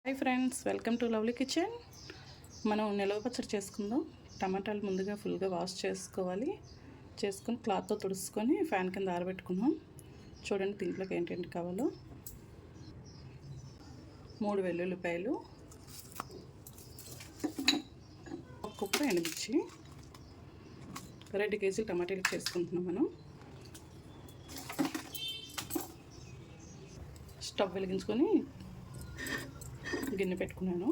Hi friends, welcome to lovely kitchen. మనం నిలవ పచ్చడి చేసుకుందాం. టమాటాలు ముందుగా ఫుల్గా వాష్ చేసుకోవాలి. చేసుకొని క్లాత్తో తుడుచుకొని ఫ్యాన్ కింద ఆరబెట్టుకున్నాం. చూడండి దీంట్లోకి ఏంటేంటి కావాలో. 3 వెల్లుల్లిపాయలు, ఒక కుప్ప ఎండుమిర్చి, 2 కేజీలు టమాటాలు చేసుకుంటున్నాం. మనం స్టవ్ వెలిగించుకొని గిన్నె పెట్టుకున్నాను.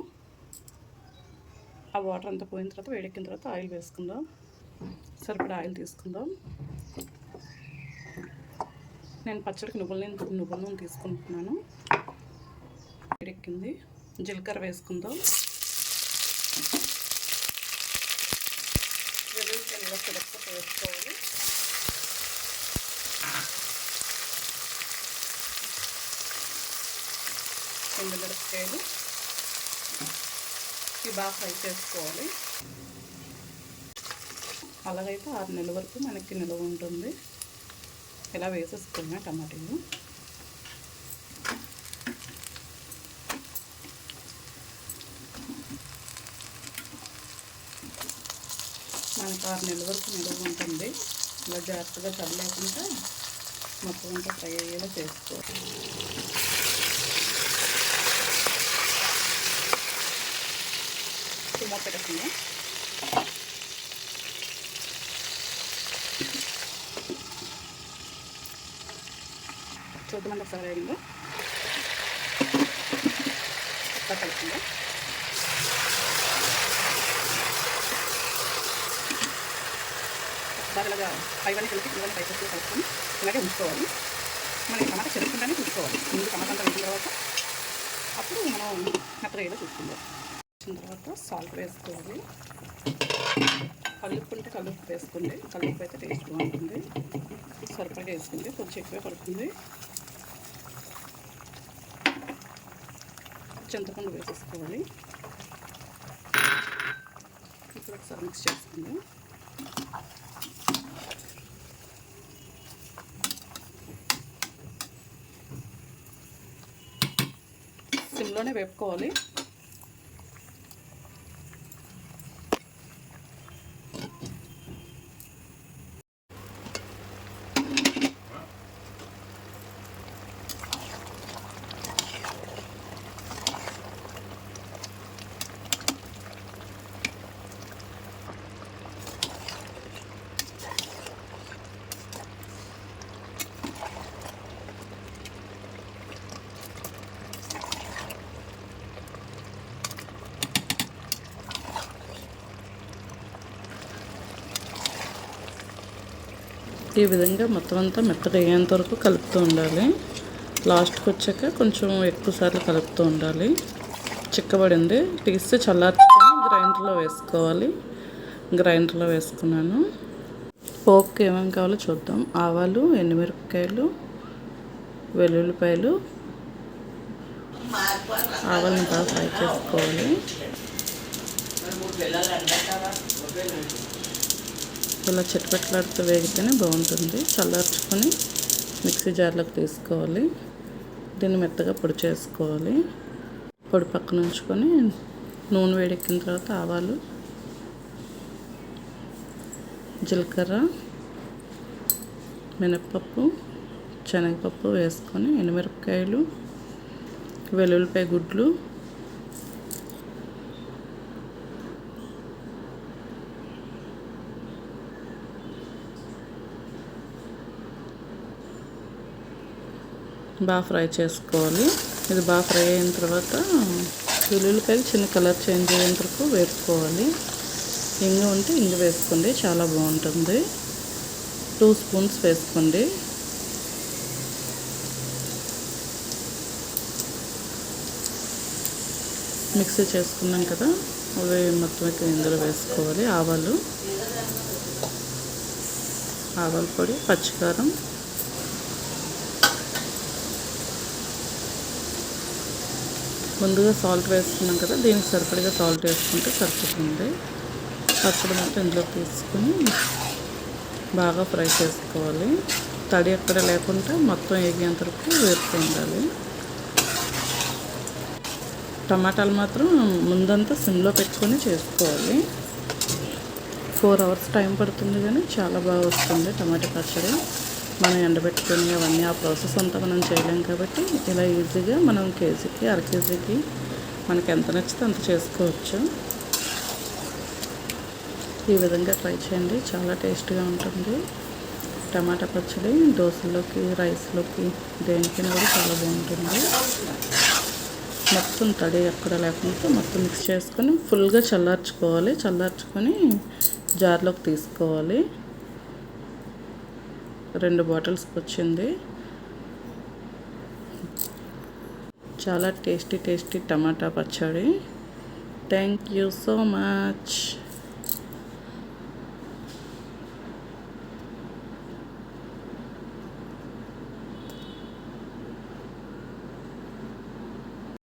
ఆ వాటర్ అంతా పోయిన తర్వాత వేడెక్కిన తర్వాత ఆయిల్ వేసుకుందాం. సరిపడా ఆయిల్ తీసుకుందాం. నేను పచ్చడికి నువ్వుల నూనె తీసుకుంటున్నాను. వేడెక్కింది. జీలకర్ర వేసుకుందాం. వెల్లుల్లిపాయలు వేసుకోవాలి. ఎండుమిరపకాయలు ఇవి బాగా ఫ్రై చేసుకోవాలి. అలాగైతే 6 నెలల వరకు మనకి నిల్వ ఉంటుంది. ఇలా వేసేసుకున్నా టమాటాలు. మనకు 6 నెలల వరకు నిల్వ ఉంటుంది. ఇలా జాగ్రత్తగా చల్లలేకుండా మొత్తం అంతా ఫ్రై అయ్యేలా చేసుకోవాలి. మూత పెట్టేసింది. చూద్దామండి ఒకసారి అయిందో కలుపుకుందా. ఒకసారి ఇలాగా పైవన్నీ కలిపి ఇవన్నీ పైకి కలుపుకొని ఇలాగే ఉంచుకోవాలి. మనకి టమాటా చెరుకుండానే చూసుకోవాలి. ముందు టమాటా అంతా వేసిన తర్వాత అప్పుడు మనం మెత్తగా ఏదో చూసుకుందాం. వచ్చిన తర్వాత సాల్ట్ వేసుకోవాలి. కలుపుకుంటే కలుపు వేసుకోండి. కలుపు అయితే టేస్ట్ బాగుంటుంది. సరిపడగా వేసుకుంటే కొంచెం ఎక్కువే పడుతుంది. చింతపండు వేసేసుకోవాలి. ఇప్పుడు ఒకసారి మిక్స్ చేసుకుందాం. సిమ్లోనే వేపుకోవాలి. ఈ విధంగా మొత్తం అంతా మెత్తగా అయ్యేంత వరకు కలుపుతూ ఉండాలి. లాస్ట్కి వచ్చాక కొంచెం ఎక్కువ సార్లు కలుపుతూ ఉండాలి. చిక్కబడింది. తీస్తే చల్లార్చుకొని గ్రైండర్లో వేసుకోవాలి. గ్రైండర్లో వేసుకున్నాను. పోపుకి ఏమేమి కావాలో చూద్దాం. ఆవాలు, ఎండుమిరపకాయలు, వెల్లుల్లిపాయలు. ఆవాలను బాగా ఫ్రై చేసుకోవాలి. ఇలా చిట్టపెట్టలాడుతూ వేగితేనే బాగుంటుంది. చల్లార్చుకొని మిక్సీ జార్లోకి తీసుకోవాలి. దీన్ని మెత్తగా పొడి చేసుకోవాలి. పొడి పక్కన ఉంచుకొని నూనె వేడెక్కిన తర్వాత ఆవాలు, జీలకర్ర, మినప్పప్పు, శనగపప్పు వేసుకొని ఎండుమిరపకాయలు, వెల్లుల్లిపాయ గుడ్లు, బాగా ఫ్రై చేసుకోవాలి. ఇది బాగా ఫ్రై అయిన తర్వాత వెల్లుల్లిపాయలు చిన్న కలర్ చేంజ్ అయ్యేంత వరకు వేసుకోవాలి. ఇంగు ఉంటే ఇంగు వేసుకోండి, చాలా బాగుంటుంది. 2 స్పూన్స్ వేసుకోండి. మిక్సీ చేసుకున్నాం కదా, అవి మొత్తం ఇందులో వేసుకోవాలి. ఆవాల పొడి, పచ్చికారం, ముందుగా సాల్ట్ వేసుకున్నాం కదా, దీనికి సరిపడగా సాల్ట్ వేసుకుంటే సరిపోతుంది. పచ్చడి మొత్తం ఇందులో తీసుకుని బాగా ఫ్రై చేసుకోవాలి. తడి ఎక్కడ లేకుండా మొత్తం వేగేంత వరకు వేస్తూ ఉండాలి. టమాటాలు మాత్రం ముందంతా సిమ్లో పెట్టుకొని చేసుకోవాలి. 4 hours టైం పడుతుంది కానీ చాలా బాగా వస్తుంది టమాటా పచ్చడి. మనం ఎండబెట్టుకొని అవన్నీ ఆ ప్రాసెస్ అంతా మనం చేయలేం కాబట్టి ఇలా ఈజీగా మనం కేజీకి అర కేజీకి మనకి ఎంత నచ్చితే అంత చేసుకోవచ్చు. ఈ విధంగా ట్రై చేయండి, చాలా టేస్ట్గా ఉంటుంది. టమాటా పచ్చడి దోశలోకి, రైస్లోకి, దేనికైనా కూడా చాలా బాగుంటుంది. మొత్తం తడి ఎక్కడ లేకుండా మొత్తం మిక్స్ చేసుకొని ఫుల్గా చల్లార్చుకోవాలి. చల్లార్చుకొని జార్లోకి తీసుకోవాలి. 2 బాటిల్స్కి వచ్చింది. చాలా టేస్టీ టమాటా పచ్చడి. Thank you so much.